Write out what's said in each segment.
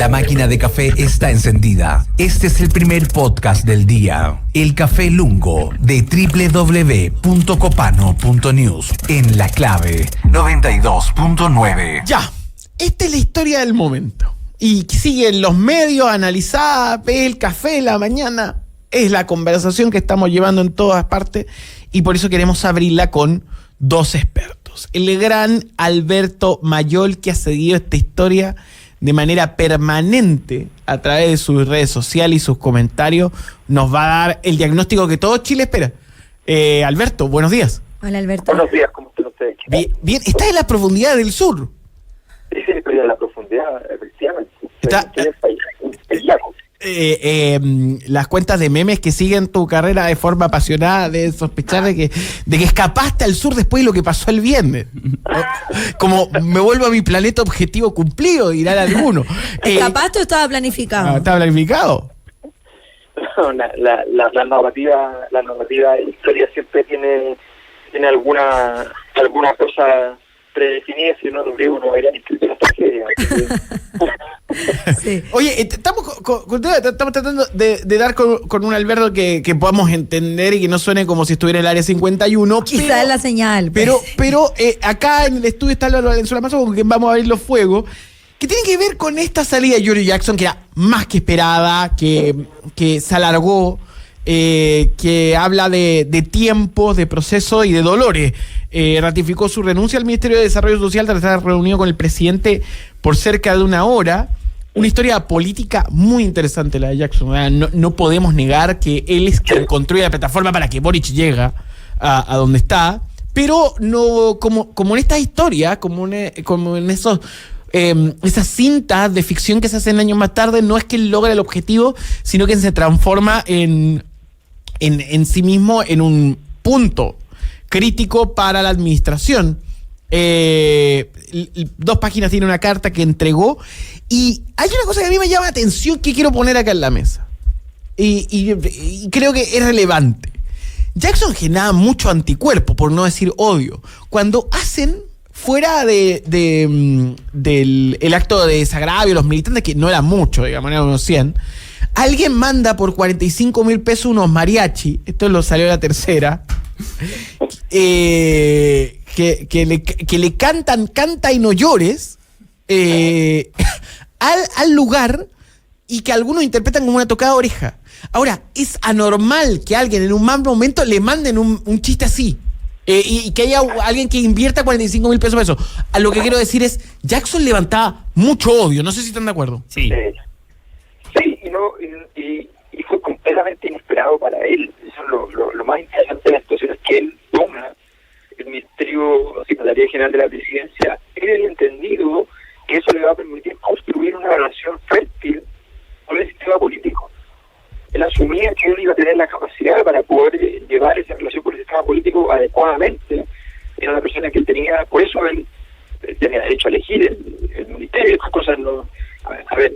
La máquina de café está encendida. Este es el primer podcast del día. El Café Lungo de www.copano.news en La Clave 92.9. Ya, esta es la historia del momento. Y siguen los medios analizada, el café en la mañana. Es la conversación que estamos llevando en todas partes y por eso queremos abrirla con dos expertos. El gran Alberto Mayol, que ha seguido esta historia de manera permanente a través de sus redes sociales y sus comentarios, nos va a dar el diagnóstico que todo Chile espera. Alberto, buenos días. Hola, Alberto. Buenos días, ¿cómo están ustedes? Bien, estás en la profundidad del sur. Sí, estoy en la profundidad, efectivamente. Está- Estoy en el lago. Las cuentas de memes que siguen tu carrera de forma apasionada de sospechar de que escapaste al sur después de lo que pasó el viernes. Como me vuelvo a mi planeta objetivo cumplido, dirán algunos. ¿Escapaste o estaba planificado? ¿Está planificado? No, la narrativa de historia siempre tiene alguna cosa predefinida, si no lo uno era inscrito en la tragedia. Sí. Oye, estamos tratando de dar con un Alberto que podamos entender y que no suene como si estuviera en el área 51. Quizá es la señal. Pero pues. acá en el estudio está Álvaro Valenzuela Mazo, con quien vamos a abrir los fuegos, que tiene que ver con esta salida de Giorgio Jackson, que era más que esperada, que se alargó, que habla de tiempos, de procesos y de dolores. Ratificó su renuncia al Ministerio de Desarrollo Social tras estar reunido con el presidente por cerca de una hora. Una historia política muy interesante la de Jackson. No podemos negar que él es quien construye la plataforma para que Boric llegue a donde está, pero no como en esta historia, como en esos esas cintas de ficción que se hacen años más tarde, no es que él logra el objetivo, sino que se transforma en sí mismo en un punto crítico para la administración. 2 páginas tiene una carta que entregó y hay una cosa que a mí me llama la atención que quiero poner acá en la mesa y creo que es relevante. Jackson genera mucho anticuerpo, por no decir odio, cuando hacen fuera del el acto de desagravio, los militantes, que no era mucho, digamos, eran unos 100, alguien manda por 45,000 pesos unos mariachi, esto lo salió la tercera, que le cantan Canta y no llores al lugar y que algunos interpretan como una tocada de oreja. Ahora, es anormal que alguien en un mal momento le manden un chiste así. Y que haya alguien que invierta 45,000 pesos para eso. A lo que quiero decir es, Jackson levantaba mucho odio. No sé si están de acuerdo. Sí, y fue completamente inesperado para él. Eso es lo más interesante de la situación, es que él toma el Ministerio Secretaría General de la Presidencia, él había entendido que eso le va a permitir construir una relación fértil con el sistema político. Él asumía que él iba a tener la capacidad para poder llevar esa relación con el sistema político adecuadamente. Era una persona que él tenía, por eso él tenía derecho a elegir el ministerio, estas cosas no. A ver,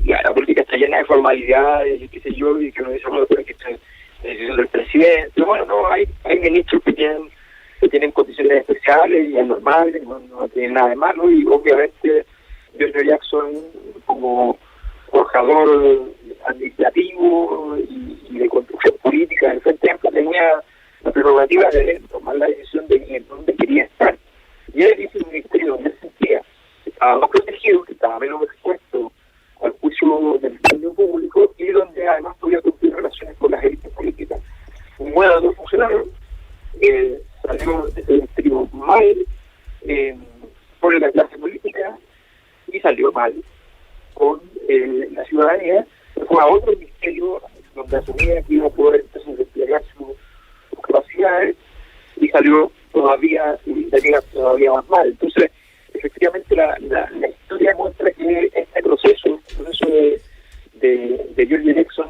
la política está llena de formalidades, y qué sé yo, y que no dice uno después que está la decisión del presidente. Bueno, no, hay ministros que tienen condiciones especiales y es normal, no tienen nada de malo, y obviamente Giorgio Jackson, como forjador administrativo y de construcción política del Frente Amplio, tenía la prerrogativa de tomar la decisión de dónde quería estar. Y él hizo un ministerio donde él sentía que estaba más protegido, que estaba menos expuesto al juicio del ministerio público y donde además podía construir relaciones con las élites políticas. Un modo no funcionaron, salió de ese ministerio mal por la clase política y salió mal con la ciudadanía. Fue a otro ministerio donde asumía que iba a poder entonces desplegar sus capacidades y salió todavía más mal. Entonces, efectivamente, la historia muestra que este proceso de Giorgio Jackson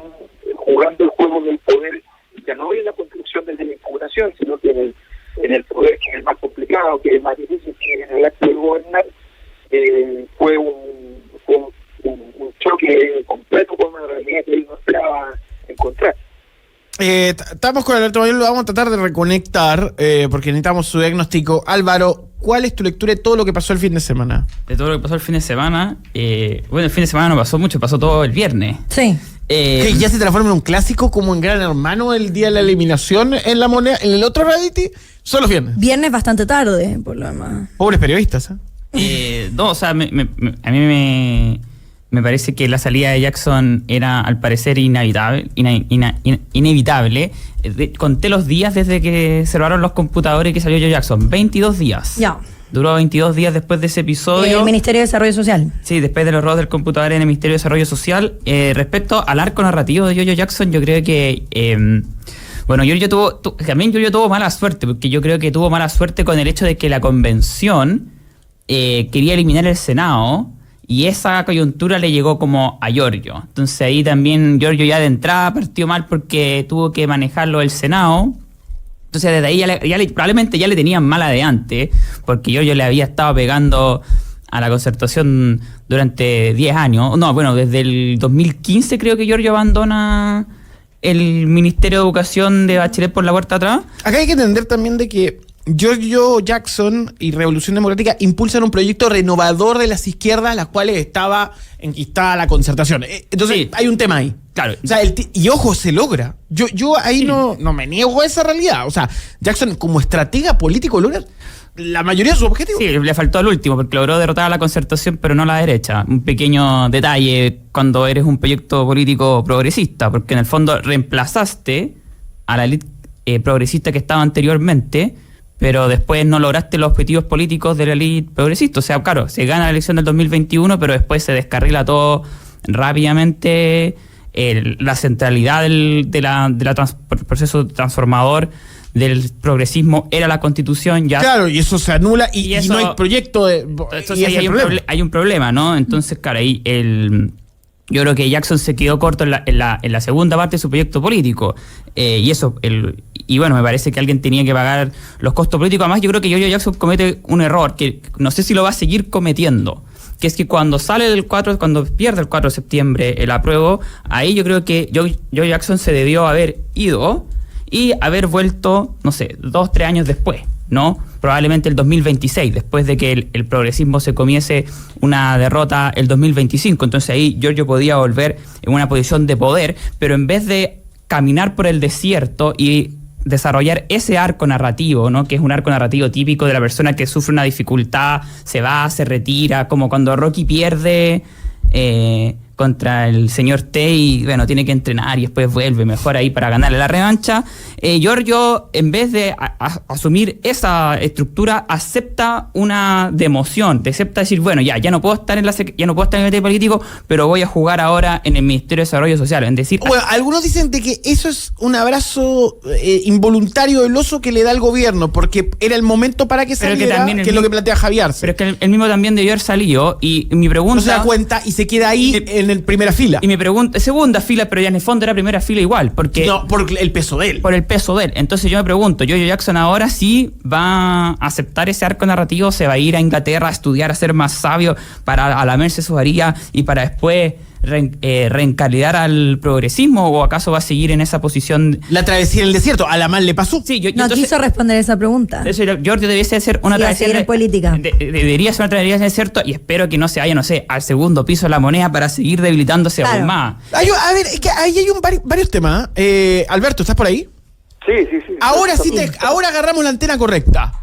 jugando el juego del poder, ya no en la construcción desde la impugnación, sino que en el poder, que es el más complicado, que es el más difícil, que es el acto de gobernar, fue un choque completo con una realidad que él no esperaba encontrar. Estamos con Alberto Mayol, lo vamos a tratar de reconectar porque necesitamos su diagnóstico. Álvaro, ¿cuál es tu lectura de todo lo que pasó el fin de semana? De todo lo que pasó el fin de semana, bueno, el fin de semana no pasó mucho, pasó todo el viernes. Sí. ¿Que ya se transforma en un clásico como en Gran Hermano el día de la eliminación en la moneda, en el otro reality? Solo viernes. Viernes bastante tarde, por lo demás. Pobres periodistas, No, o sea, a mí me parece que la salida de Jackson era al parecer inevitable. Conté los días desde que cerraron los computadores y que salió Joe Jackson. 22 días. Ya. Duró 22 días después de ese episodio. El Ministerio de Desarrollo Social. Sí, después de los robos del computador en el Ministerio de Desarrollo Social. Respecto al arco narrativo de Joe Jackson, yo creo que... bueno, también Giorgio tuvo mala suerte, porque yo creo que tuvo mala suerte con el hecho de que la convención quería eliminar el Senado, y esa coyuntura le llegó como a Giorgio. Entonces ahí también Giorgio ya de entrada partió mal porque tuvo que manejarlo el Senado. Entonces desde ahí probablemente ya le tenían mala de antes, porque Giorgio le había estado pegando a la concertación durante 10 años. No, bueno, desde el 2015 creo que Giorgio abandona el Ministerio de Educación de Bachelet por la puerta atrás. Acá hay que entender también de que Giorgio Jackson y Revolución Democrática impulsan un proyecto renovador de las izquierdas, las cuales estaba enquistada la concertación. Entonces sí, hay un tema ahí. Claro. O sea, y ojo, se logra. Yo ahí sí, no me niego a esa realidad. O sea, Jackson como estratega político logra la mayoría de sus objetivos. Sí, le faltó al último, porque logró derrotar a la concertación, pero no a la derecha. Un pequeño detalle cuando eres un proyecto político progresista, porque en el fondo reemplazaste a la élite progresista que estaba anteriormente, pero después no lograste los objetivos políticos de la élite progresista. O sea, claro, se gana la elección del 2021, pero después se descarrila todo rápidamente. La centralidad del proceso transformador del progresismo era la Constitución ya. Claro, y eso se anula y no hay proyecto de... Entonces ahí hay un problema, ¿no? Entonces, claro, ahí yo creo que Jackson se quedó corto en la segunda parte de su proyecto político. Y bueno, me parece que alguien tenía que pagar los costos políticos. Además, yo creo que Joe Jackson comete un error que no sé si lo va a seguir cometiendo, que es que cuando pierde el 4 de septiembre el apruebo, ahí yo creo que Joe Jackson se debió haber ido y haber vuelto, no sé, 2-3 años después, ¿no? Probablemente el 2026, después de que el progresismo se comiese una derrota el 2025. Entonces ahí Giorgio podía volver en una posición de poder, pero en vez de caminar por el desierto y desarrollar ese arco narrativo, ¿no? Que es un arco narrativo típico de la persona que sufre una dificultad, se va, se retira, como cuando Rocky pierde contra el señor T y bueno, tiene que entrenar y después vuelve mejor ahí para ganarle la revancha. Giorgio, en vez de asumir esa estructura, acepta una democión, acepta decir, bueno, ya no puedo estar en el mete político, pero voy a jugar ahora en el Ministerio de Desarrollo Social. Es decir, bueno, algunos dicen de que eso es un abrazo involuntario del oso que le da el gobierno, porque era el momento para que saliera, que es lo que plantea Javier. Pero es que el mismo también debió haber salido, y mi pregunta... No se da cuenta y se queda ahí en el primera fila. Y mi pregunta, segunda fila, pero ya en el fondo era primera fila igual, porque... No, por el peso de él. Por el peso de él. Entonces yo me pregunto, Joe Jackson ahora sí va a aceptar ese arco narrativo, se va a ir a Inglaterra a estudiar, a ser más sabio, para lamerse su varilla y para después reencalidar al progresismo, o acaso va a seguir en esa posición? La travesía en el desierto, a la mal le pasó. Sí, entonces, quiso responder esa pregunta. Giorgio debiese hacer una travesía en política. Debería ser una travesía en el desierto, y espero que no se vaya, no sé, al segundo piso de la moneda para seguir debilitándose aún más. A ver, es que ahí hay varios temas. Alberto, ¿estás por ahí? Sí. Ahora agarramos la antena correcta.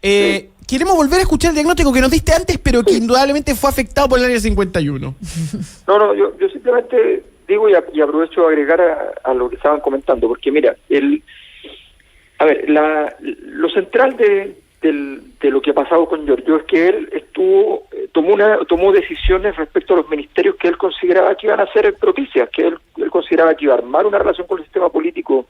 Sí. Queremos volver a escuchar el diagnóstico que nos diste antes, pero que indudablemente fue afectado por el área 51. No, yo simplemente digo y aprovecho de agregar a lo que estaban comentando, porque mira, lo central de lo que ha pasado con Giorgio es que él tomó decisiones respecto a los ministerios que él consideraba que iban a ser propicias, que él consideraba que iba a armar una relación con el sistema político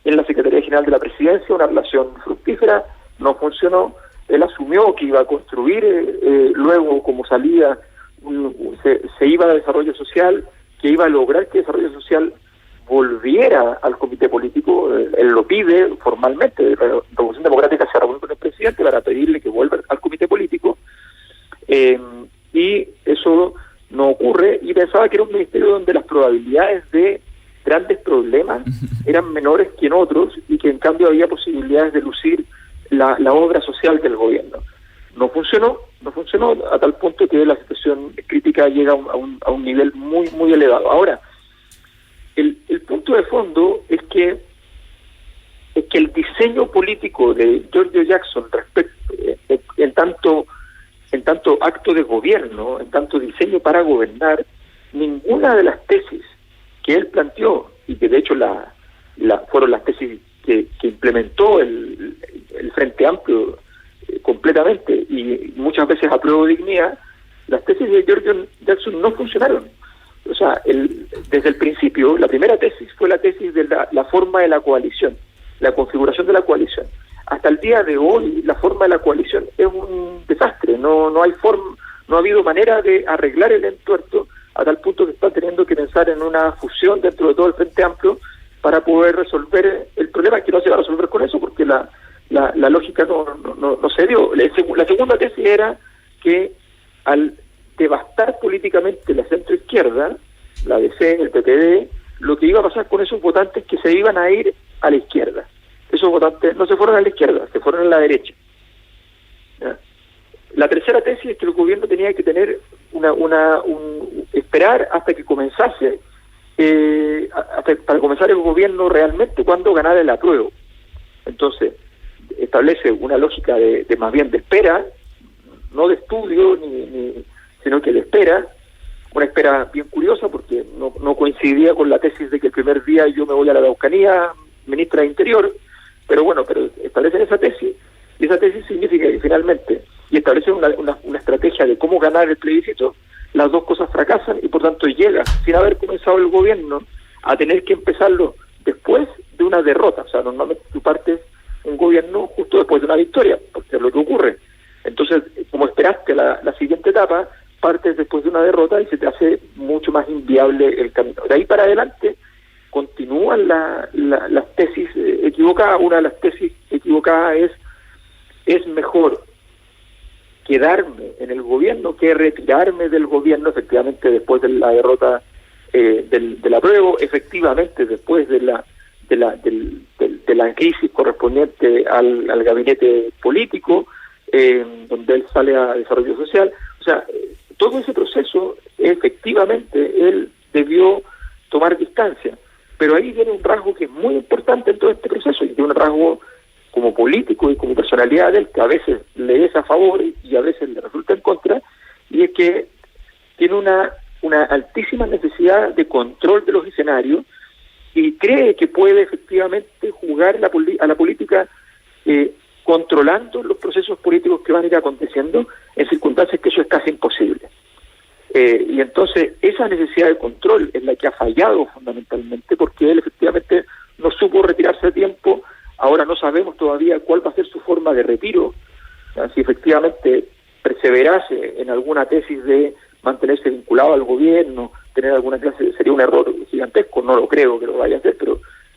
en la Secretaría General de la Presidencia, una relación fructífera. No funcionó. Él asumió que iba a construir, luego como salida se iba a desarrollo social, que iba a lograr que desarrollo social volviera al comité político. Él lo pide formalmente. La Revolución Democrática se reúne con el presidente para pedirle que vuelva al comité político, y eso no ocurre, y pensaba que era un ministerio donde las probabilidades de grandes problemas eran menores que en otros, y que en cambio había posibilidades de lucir la obra social del gobierno. no funcionó a tal punto que la situación crítica llega a un nivel muy, muy elevado. Ahora, el punto de fondo es que el diseño político de Giorgio Jackson en tanto acto de gobierno, en tanto diseño para gobernar, ninguna de las tesis que él planteó, y que de hecho fueron las tesis que implementó el Frente Amplio completamente, y muchas veces a prueba de dignidad, las tesis de Giorgio Jackson no funcionaron. O sea, desde el principio, la primera tesis fue la tesis de la forma de la coalición, la configuración de la coalición. Hasta el día de hoy, la forma de la coalición es un desastre. No hay forma, no ha habido manera de arreglar el entuerto, a tal punto que están teniendo que pensar en una fusión dentro de todo el Frente Amplio para poder resolver el problema, que no se va a resolver con eso, porque la lógica no se dio. La segunda tesis era que al devastar políticamente la centroizquierda, la DC, el PPD, lo que iba a pasar con esos votantes que se iban a ir a la izquierda. Esos votantes no se fueron a la izquierda, se fueron a la derecha. ¿Ya? La tercera tesis es que el gobierno tenía que tener esperar hasta que comenzase, para comenzar el gobierno realmente cuando ganara el apruebo. Entonces, establece una lógica de más bien de espera, no de estudio, sino que de espera, una espera bien curiosa porque no coincidía con la tesis de que el primer día yo me voy a la Araucanía, ministra de Interior, pero establecen esa tesis, y esa tesis significa que finalmente, y establecen una estrategia de cómo ganar el plebiscito, las dos cosas fracasan y por tanto llega, sin haber comenzado el gobierno, a tener que empezarlo después de una derrota. O sea, normalmente tú partes un gobierno justo después de una victoria, porque es lo que ocurre. Entonces, como esperaste la siguiente etapa, partes después de una derrota y se te hace mucho más inviable el camino. De ahí para adelante continúan las tesis equivocadas. Una de las tesis equivocadas es mejor quedarme en el gobierno que retirarme del gobierno, efectivamente después de la derrota del apruebo, efectivamente después de la crisis correspondiente al gabinete político, donde él sale a desarrollo social. O sea, todo ese proceso, efectivamente, él debió tomar distancia. Pero ahí viene un rasgo que es muy importante en todo este proceso, y tiene un rasgo como político y como personalidad de él, que a veces le es a favor y a veces le resulta en contra, y es que tiene una altísima necesidad de control de los escenarios y cree que puede efectivamente jugar a la política controlando los procesos políticos que van a ir aconteciendo en circunstancias que eso es casi imposible. Y entonces esa necesidad de control es la que ha fallado fundamentalmente, porque él efectivamente no supo retirarse a tiempo. Ahora no sabemos todavía cuál va a ser su forma de retiro, si efectivamente perseverase en alguna tesis de mantenerse vinculado al gobierno, tener alguna clase, sería un error gigantesco, no lo creo que lo vaya a hacer,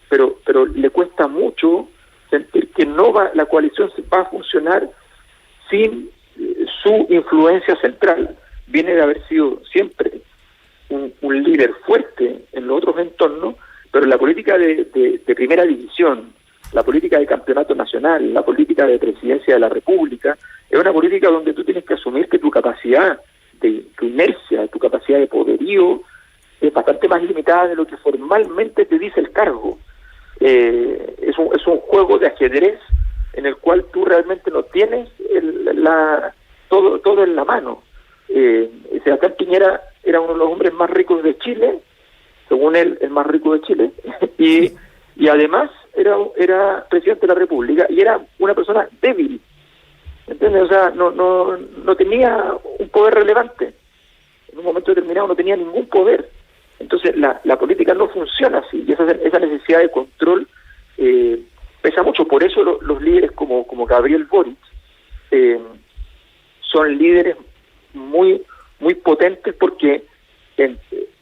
pero le cuesta mucho sentir que la coalición va a funcionar sin su influencia central. Viene de haber sido siempre un líder fuerte en los otros entornos, pero la política de primera división, la política de campeonato nacional, la política de presidencia de la República, es una política donde tú tienes que asumir que tu capacidad, tu inercia, tu capacidad de poderío es bastante más limitada de lo que formalmente te dice el cargo. Es un juego de ajedrez en el cual tú realmente no tienes todo en la mano. Sebastián Piñera era uno de los hombres más ricos de Chile, según él, el más rico de Chile, y además era presidente de la República y era una persona débil, ¿entiendes? O sea, no tenía un poder relevante. En un momento determinado no tenía ningún poder. Entonces la política no funciona así, y esa necesidad de control pesa mucho. Por eso los líderes como Gabriel Boric son líderes muy muy potentes, porque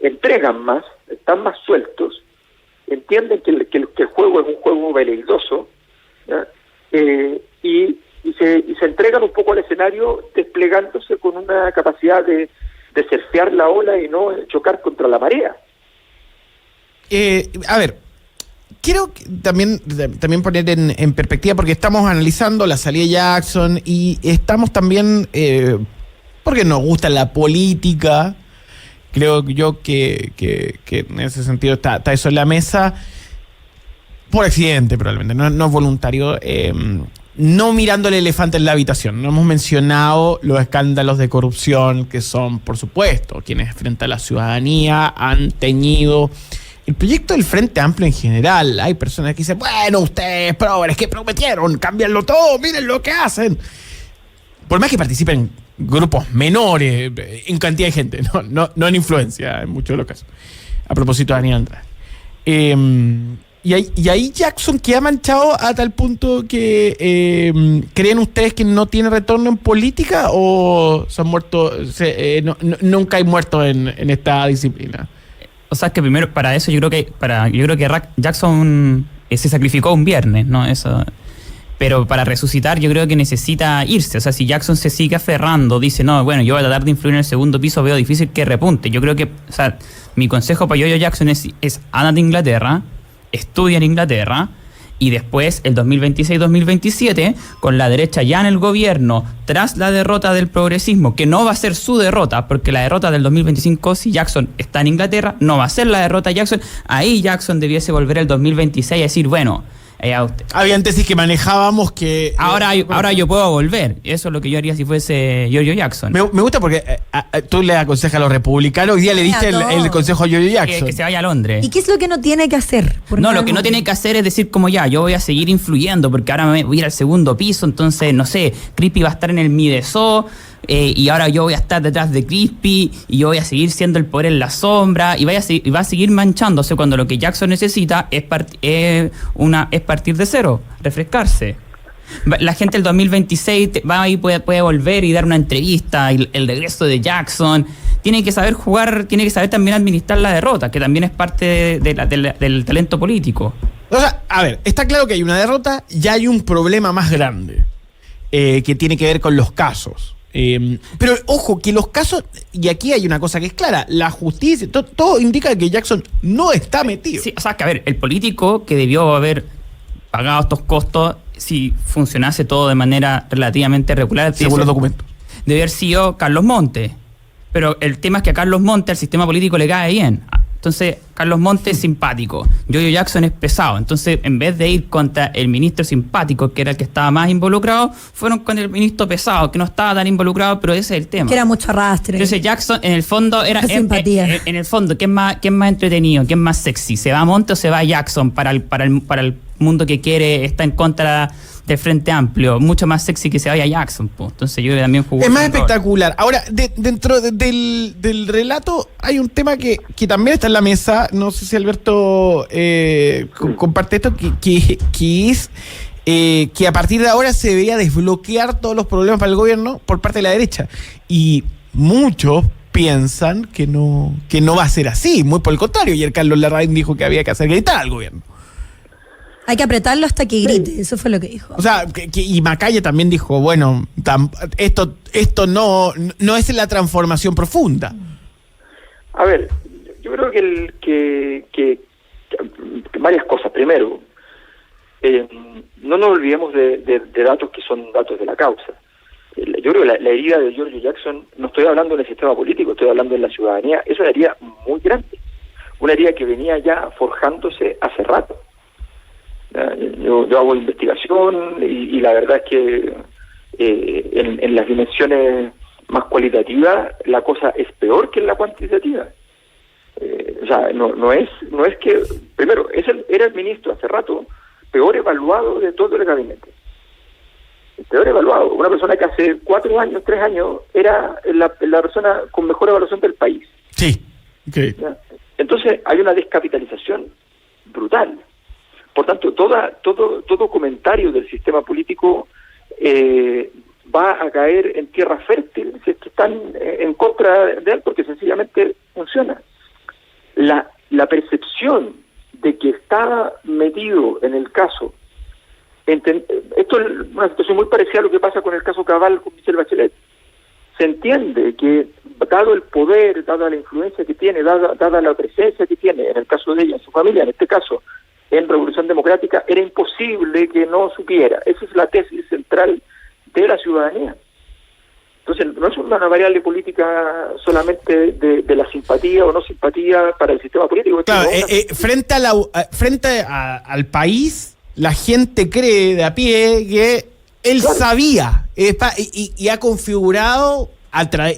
entregan más, están más sueltos, entienden que el juego es un juego veleidoso, y se entregan un poco al escenario, desplegándose con una capacidad de surfear la ola y no chocar contra la marea. A ver, quiero también poner en perspectiva, porque estamos analizando la salida de Jackson y estamos también, porque nos gusta la política, creo yo que en ese sentido está eso en la mesa, por accidente probablemente, no es voluntario, no mirando el elefante en la habitación. No hemos mencionado los escándalos de corrupción que son, por supuesto, quienes frente a la ciudadanía han teñido el proyecto del Frente Amplio en general. Hay personas que dicen, bueno, ustedes, progres, que prometieron, cámbianlo todo, miren lo que hacen. Por más que participen grupos menores, en cantidad de gente, no en influencia, en muchos de los casos. A propósito de Daniel Andrade. Y ahí Jackson queda manchado a tal punto que ¿creen ustedes que no tiene retorno en política o se han muerto, nunca hay muertos en esta disciplina? O sea, que primero, para eso yo creo que Jackson se sacrificó un viernes, ¿no? Eso. Pero para resucitar yo creo que necesita irse. O sea, si Jackson se sigue aferrando, dice, no, bueno, yo voy a tratar de influir en el segundo piso, veo difícil que repunte. Yo creo que, o sea, mi consejo para Yo-Yo Jackson es anda de Inglaterra, estudia en Inglaterra, y después el 2026-2027, con la derecha ya en el gobierno, tras la derrota del progresismo, que no va a ser su derrota, porque la derrota del 2025, si Jackson está en Inglaterra, no va a ser la derrota de Jackson. Ahí Jackson debiese volver el 2026 y decir, bueno, habían tesis que manejábamos que... Ahora yo puedo volver. Eso es lo que yo haría si fuese Yo-Yo Jackson. Me gusta porque tú le aconsejas a los republicanos. Hoy día le diste el consejo a Yo-Yo Jackson. Que se vaya a Londres. ¿Y qué es lo que no tiene que hacer? No, lo que no tiene que hacer es decir como ya, yo voy a seguir influyendo porque ahora me voy a ir al segundo piso, entonces, no sé, Crispy va a estar en el Midesó, y ahora yo voy a estar detrás de Crispy y yo voy a seguir siendo el poder en la sombra y va a seguir manchándose cuando lo que Jackson necesita es partir de cero, refrescarse. La gente del 2026 va ahí, puede volver y dar una entrevista, el regreso de Jackson. Tiene que saber jugar, tiene que saber también administrar la derrota, que también es parte del talento político. O sea, a ver, está claro que hay una derrota, ya hay un problema más grande que tiene que ver con los casos. Pero ojo, que los casos, y aquí hay una cosa que es clara, la justicia, todo indica que Jackson no está metido. Sí, o sea, que a ver, el político que debió haber pagado estos costos, si funcionase todo de manera relativamente regular, según los documentos, debe haber sido Carlos Montes. Pero el tema es que a Carlos Montes al sistema político le cae bien. Entonces, Carlos Montes es simpático, Yo-Yo Jackson es pesado. Entonces, en vez de ir contra el ministro simpático, que era el que estaba más involucrado, fueron con el ministro pesado, que no estaba tan involucrado, pero ese es el tema. Que era mucho arrastre. Entonces, Jackson, en el fondo, era simpatía. En el fondo, ¿quién es más entretenido? ¿Quién es más sexy? ¿Se va a Montes o se va a Jackson para el mundo que está en contra del Frente Amplio? Mucho más sexy que se vaya Jackson, pues. Entonces yo también jugué. Es más espectacular. Ahora, dentro del relato hay un tema que también está en la mesa. No sé si Alberto comparte esto, que es que a partir de ahora se debería desbloquear todos los problemas para el gobierno por parte de la derecha. Y muchos piensan que no va a ser así. Muy por el contrario. Ayer Carlos Larraín dijo que había que hacer gritar al gobierno. Hay que apretarlo hasta que grite, eso fue lo que dijo. O sea, y Macaya también dijo, bueno, esto no es la transformación profunda. A ver, yo creo que varias cosas. Primero, no nos olvidemos de datos que son datos de la causa. Yo creo que la herida de Yo-Yo Jackson, no estoy hablando del sistema político, estoy hablando de la ciudadanía, es una herida muy grande. Una herida que venía ya forjándose hace rato. Yo hago investigación y la verdad es que en las dimensiones más cualitativas la cosa es peor que en la cuantitativa. O sea, no es que, primero, era el ministro hace rato peor evaluado de todo el gabinete. Peor evaluado. Una persona que hace 4 años, 3 años era la persona con mejor evaluación del país. Sí. Okay. Entonces hay una descapitalización brutal. Por tanto, todo comentario del sistema político va a caer en tierra fértil si es que están en contra de él, porque sencillamente funciona. La percepción de que está metido en el caso, esto es una situación muy parecida a lo que pasa con el caso Cabal con Michelle Bachelet. Se entiende que, dado el poder, dada la influencia que tiene, dada la presencia que tiene, en el caso de ella, en su familia, en este caso, en Revolución Democrática, era imposible que no supiera. Esa es la tesis central de la ciudadanía. Entonces, no es una variable política solamente de la simpatía o no simpatía para el sistema político. Claro, frente al país, la gente cree de a pie que él sabía y ha configurado,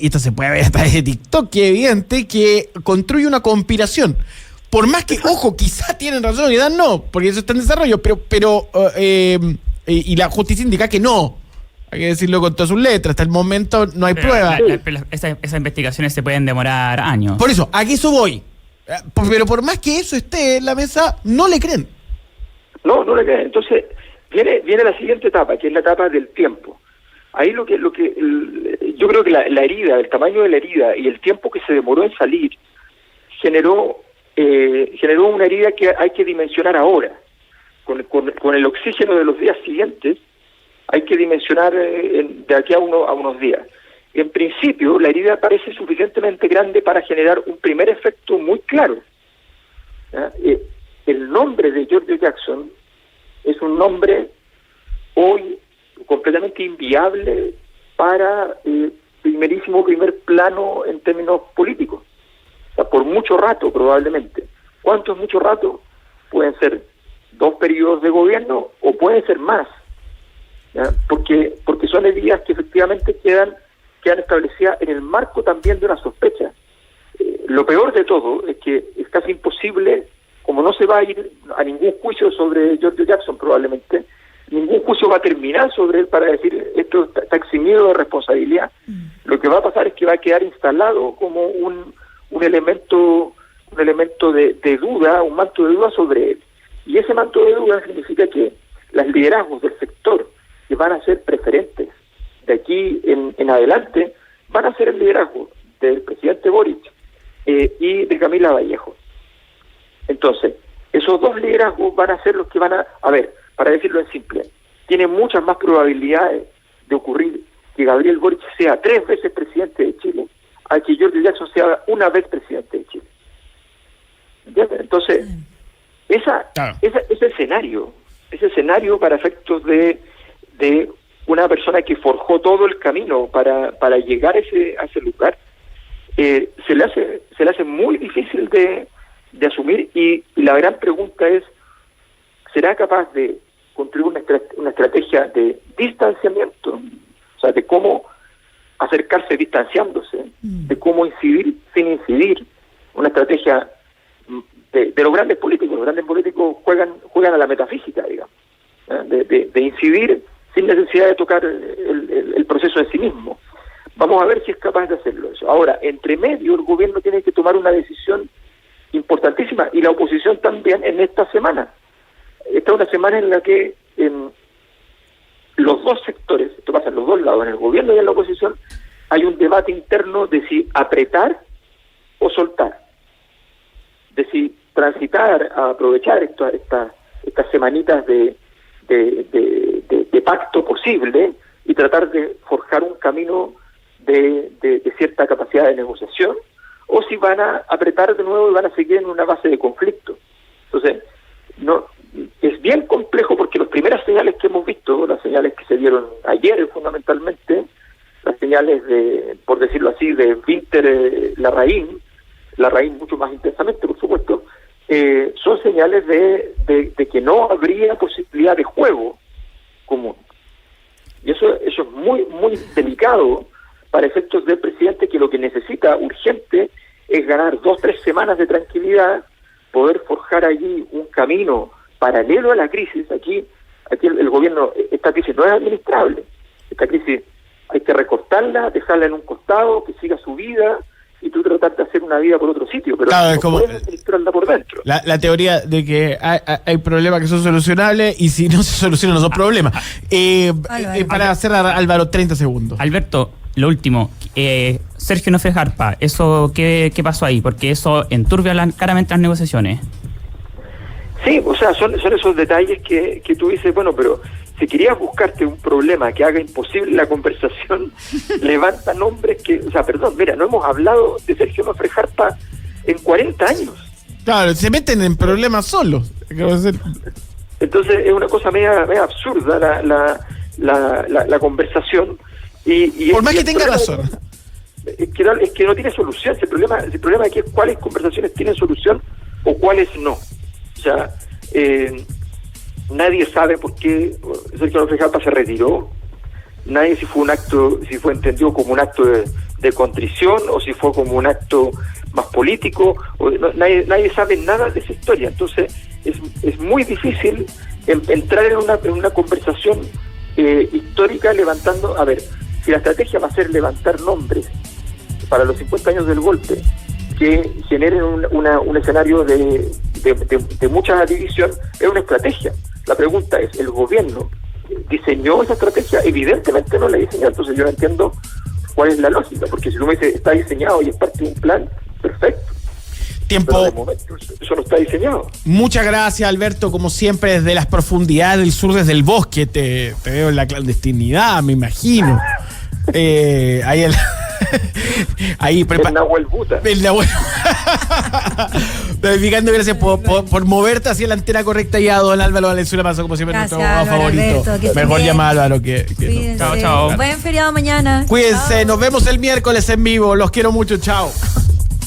y esto se puede ver a través de TikTok, que es evidente, que construye una conspiración. Por más que, ojo, quizás tienen razón, y no, porque eso está en desarrollo, pero y la justicia indica que no. Hay que decirlo con todas sus letras. Hasta el momento no hay pruebas. Esas investigaciones se pueden demorar años. Por eso, ¿a qué eso voy? Pero por más que eso esté en la mesa, no le creen. No le creen. Entonces, viene la siguiente etapa, que es la etapa del tiempo. Ahí yo creo que la herida, el tamaño de la herida y el tiempo que se demoró en salir, generó una herida que hay que dimensionar ahora. Con el oxígeno de los días siguientes, hay que dimensionar de aquí a unos días. En principio, la herida parece suficientemente grande para generar un primer efecto muy claro. El nombre de George Jackson es un nombre hoy completamente inviable para primer plano en términos políticos. O sea, por mucho rato, probablemente. ¿Cuánto es mucho rato? Pueden ser 2 periodos de gobierno o pueden ser más. ¿Ya? Porque son heridas que efectivamente quedan establecidas en el marco también de una sospecha. Lo peor de todo es que es casi imposible, como no se va a ir a ningún juicio sobre George Jackson probablemente, ningún juicio va a terminar sobre él para decir esto está eximido de responsabilidad. Lo que va a pasar es que va a quedar instalado como un elemento de duda, un manto de duda sobre él. Y ese manto de duda significa que los liderazgos del sector que van a ser preferentes de aquí en adelante, van a ser el liderazgo del presidente Boric y de Camila Vallejo. Entonces, esos 2 liderazgos van a ser los que van a ver, para decirlo en simple, tiene muchas más probabilidades de ocurrir que Gabriel Boric sea 3 veces presidente de Chile a que George Jackson sea 1 vez presidente de Chile. ¿Entiendes? Entonces, ese escenario para efectos de una persona que forjó todo el camino para llegar a ese lugar, se le hace muy difícil de asumir, y la gran pregunta es, ¿será capaz de construir una estrategia de distanciamiento? O sea, de cómo acercarse distanciándose, de cómo incidir sin incidir, una estrategia de los grandes políticos. Los grandes políticos juegan a la metafísica, digamos, de incidir sin necesidad de tocar el proceso en sí mismo. Vamos a ver si es capaz de hacerlo eso. Ahora, entre medio, el gobierno tiene que tomar una decisión importantísima, y la oposición también en esta semana. Esta es una semana en la que los 2 sectores, esto pasa en los 2 lados, en el gobierno y en la oposición, hay un debate interno de si apretar o soltar, de si transitar, a aprovechar estas semanitas de pacto posible y tratar de forjar un camino de cierta capacidad de negociación, o si van a apretar de nuevo y van a seguir en una base de conflicto. Entonces, no es bien complejo, porque las primeras señales que hemos visto, las señales que se dieron ayer fundamentalmente, las señales de, por decirlo así, de Winter Larraín mucho más intensamente, por supuesto, son señales de que no habría posibilidad de juego común. Y eso es muy, muy delicado para efectos del presidente, que lo que necesita urgente es ganar 2-3 semanas de tranquilidad, poder forjar allí un camino paralelo a la crisis. Aquí el gobierno, esta crisis no es administrable. Esta crisis hay que recortarla, dejarla en un costado, que siga su vida, y tú tratar de hacer una vida por otro sitio, pero claro, no es como puedes administrarla por dentro. La teoría de que hay problemas que son solucionables, y si no se solucionan no son problemas. Para cerrar, Álvaro, 30 segundos. Alberto, lo último, Sergio Nofre Jarpa, ¿eso qué pasó ahí? Porque eso enturbia claramente las negociaciones. Sí, o sea, son esos detalles que tú dices, bueno, pero si querías buscarte un problema que haga imposible la conversación, levanta nombres que, o sea, perdón, mira, no hemos hablado de Sergio Nofre Jarpa en 40 años. Claro, se meten en problemas solos. Entonces es una cosa media absurda la conversación. Y por más que el tenga problema razón. es que no tiene solución. El problema aquí es cuáles conversaciones tienen solución o cuáles no. O sea, nadie sabe por qué Sergio Onofre Jalpa se retiró. Nadie si fue entendido como un acto de contrición o si fue como un acto más político. Nadie sabe nada de esa historia. Entonces es muy difícil entrar en una conversación histórica levantando. A ver, si la estrategia va a ser levantar nombres para los 50 años del golpe que generen un escenario de mucha división, es una estrategia. La pregunta es, ¿el gobierno diseñó esa estrategia? Evidentemente no la diseñó. Entonces yo no entiendo cuál es la lógica, porque si tú me dices está diseñado y es parte de un plan, perfecto. Tiempo. Pero de momento eso no está diseñado. Muchas gracias, Alberto, como siempre, desde las profundidades del sur, desde el bosque, te veo en la clandestinidad, me imagino. Ahí El Nahuel Buta. El Nahuel. Verificando, gracias por moverte hacia la antena correcta y a don Álvaro Valenzuela pasó como siempre Gracias, nuestro abogado Álvaro favorito. Alberto, que Mejor esté llamar a Álvaro que Cuídense. Chao, chao. Buen feriado mañana. Cuídense, Chao. nos vemos el miércoles en vivo. Los quiero mucho, chao.